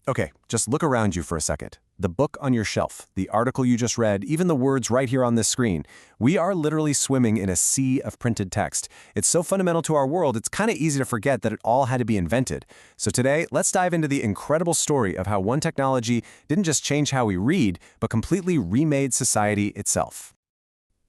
Okay, just look around you for a second. The book on your shelf, the article you just read, even the words right here on this screen. We are literally swimming in a sea of printed text. It's so fundamental to our world, it's kind of easy to forget that it all had to be invented. So today, let's dive into the incredible story of how one technology didn't just change how we read, but completely remade society itself.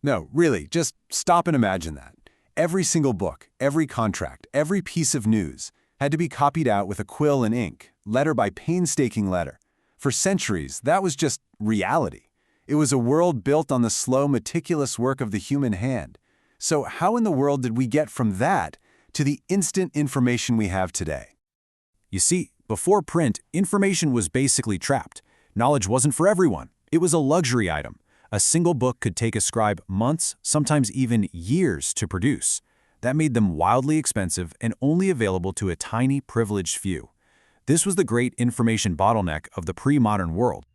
No, really, just stop and imagine that. Every single book, every contract, every piece of news had to be copied out with a quill and ink, letter by painstaking letter. For centuries, that was just reality. It was a world built on the slow, meticulous work of the human hand. So how in the world did we get from that to the instant information we have today? You see, before print, information was basically trapped. Knowledge wasn't for everyone. It was a luxury item. A single book could take a scribe months, sometimes even years, to produce. That made them wildly expensive and only available to a tiny, privileged few. This was the great information bottleneck of the pre-modern world.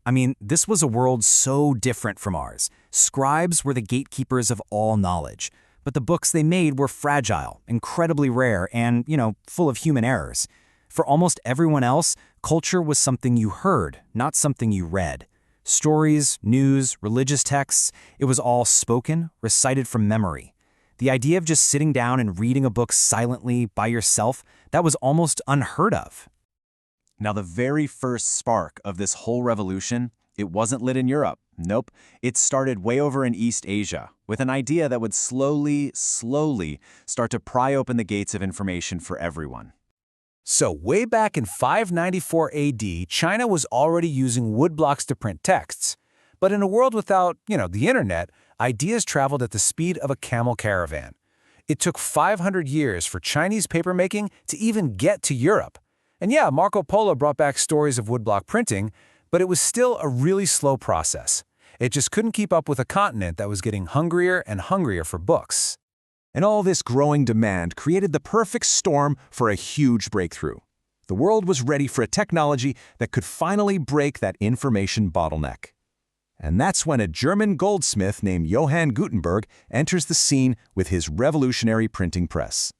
I mean, this was a world so different from ours. Scribes were the gatekeepers of all knowledge, but the books they made were fragile, incredibly rare, and, full of human errors. For almost everyone else, culture was something you heard, not something you read. Stories, news, religious texts, it was all spoken, recited from memory. The idea of just sitting down and reading a book silently by yourself, that was almost unheard of. Now, the very first spark of this whole revolution, it wasn't lit in Europe. Nope. It started way over in East Asia, with an idea that would slowly start to pry open the gates of information for everyone. So, way back in 594 AD, China was already using woodblocks to print texts. But in a world without, the internet, ideas traveled at the speed of a camel caravan. It took 500 years for Chinese papermaking to even get to Europe. And yeah, Marco Polo brought back stories of woodblock printing, but it was still a really slow process. It just couldn't keep up with a continent that was getting hungrier and hungrier for books. And all this growing demand created the perfect storm for a huge breakthrough. The world was ready for a technology that could finally break that information bottleneck. And that's when a German goldsmith named Johann Gutenberg enters the scene with his revolutionary printing press.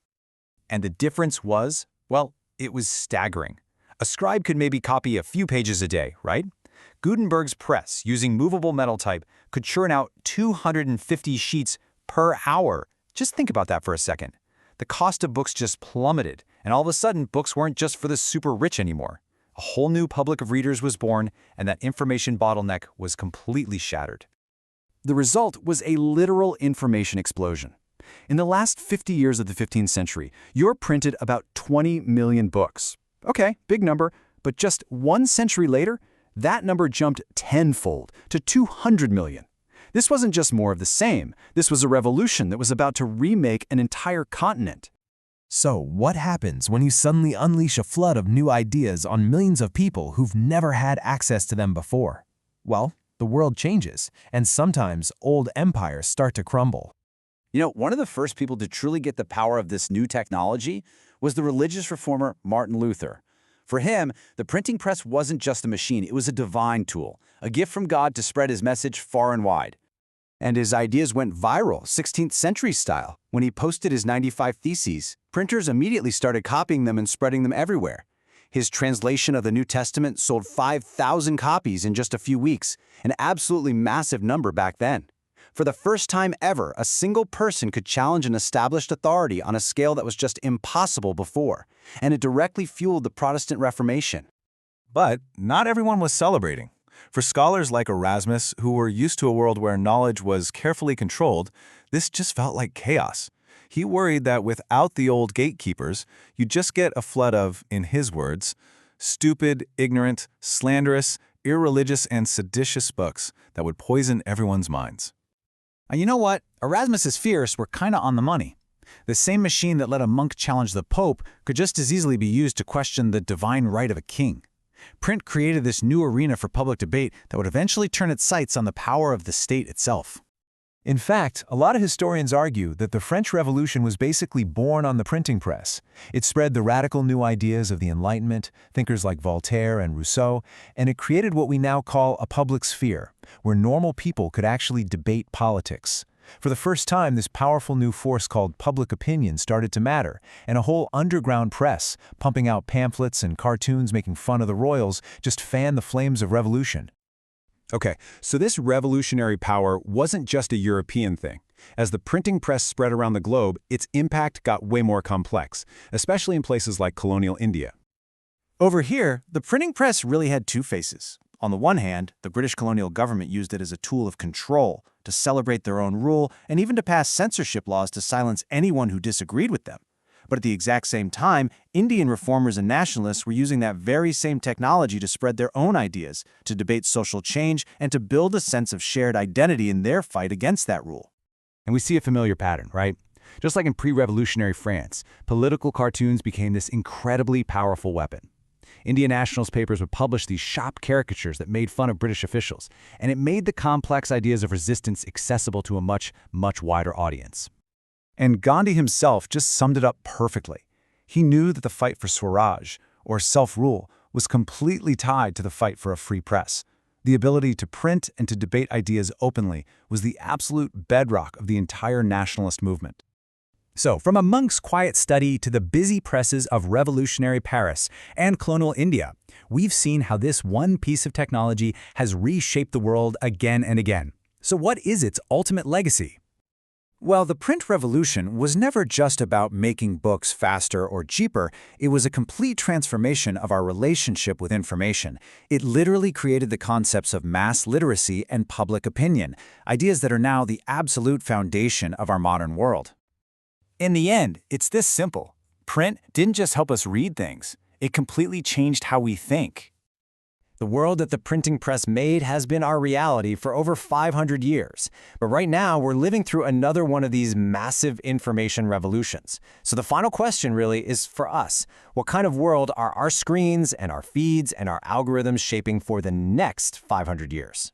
And the difference was, well, it was staggering. A scribe could maybe copy a few pages a day, right? Gutenberg's press, using movable metal type, could churn out 250 sheets per hour. Just think about that for a second. The cost of books just plummeted, and all of a sudden, books weren't just for the super rich anymore. A whole new public of readers was born, and that information bottleneck was completely shattered. The result was a literal information explosion. In the last 50 years of the 15th century, Europe printed about 20 million books. Okay, big number, but just 1 century later, that number jumped tenfold to 200 million. This wasn't just more of the same. This was a revolution that was about to remake an entire continent. So, what happens when you suddenly unleash a flood of new ideas on millions of people who've never had access to them before? Well, the world changes, and sometimes old empires start to crumble. One of the first people to truly get the power of this new technology was the religious reformer Martin Luther. For him, the printing press wasn't just a machine, it was a divine tool, a gift from God to spread his message far and wide. And his ideas went viral, 16th century style. When he posted his 95 Theses, printers immediately started copying them and spreading them everywhere. His translation of the New Testament sold 5,000 copies in just a few weeks, an absolutely massive number back then. For the first time ever, a single person could challenge an established authority on a scale that was just impossible before, and it directly fueled the Protestant Reformation. But not everyone was celebrating. For scholars like Erasmus, who were used to a world where knowledge was carefully controlled, this just felt like chaos. He worried that without the old gatekeepers, you'd just get a flood of, in his words, stupid, ignorant, slanderous, irreligious, and seditious books that would poison everyone's minds. And you know what? Erasmus's fears were kinda on the money. The same machine that let a monk challenge the Pope could just as easily be used to question the divine right of a king. Print created this new arena for public debate that would eventually turn its sights on the power of the state itself. In fact, a lot of historians argue that the French Revolution was basically born on the printing press. It spread the radical new ideas of the Enlightenment, thinkers like Voltaire and Rousseau, and it created what we now call a public sphere, where normal people could actually debate politics. For the first time, this powerful new force called public opinion started to matter, and a whole underground press, pumping out pamphlets and cartoons making fun of the royals, just fanned the flames of revolution. Okay, so this revolutionary power wasn't just a European thing. As the printing press spread around the globe, its impact got way more complex, especially in places like colonial India. Over here, the printing press really had two faces. On the one hand, the British colonial government used it as a tool of control, to celebrate their own rule, and even to pass censorship laws to silence anyone who disagreed with them. But at the exact same time, Indian reformers and nationalists were using that very same technology to spread their own ideas, to debate social change, and to build a sense of shared identity in their fight against that rule. And we see a familiar pattern, right? Just like in pre-revolutionary France, political cartoons became this incredibly powerful weapon. Indian nationalist papers would publish these sharp caricatures that made fun of British officials, and it made the complex ideas of resistance accessible to a much, much wider audience. And Gandhi himself just summed it up perfectly. He knew that the fight for Swaraj, or self-rule, was completely tied to the fight for a free press. The ability to print and to debate ideas openly was the absolute bedrock of the entire nationalist movement. So, from a monk's quiet study to the busy presses of revolutionary Paris and colonial India, we've seen how this one piece of technology has reshaped the world again and again. So what is its ultimate legacy? Well, the print revolution was never just about making books faster or cheaper. It was a complete transformation of our relationship with information. It literally created the concepts of mass literacy and public opinion, ideas that are now the absolute foundation of our modern world. In the end, it's this simple. Print didn't just help us read things. It completely changed how we think. The world that the printing press made has been our reality for over 500 years. But right now, we're living through another one of these massive information revolutions. So the final question really is for us. What kind of world are our screens and our feeds and our algorithms shaping for the next 500 years?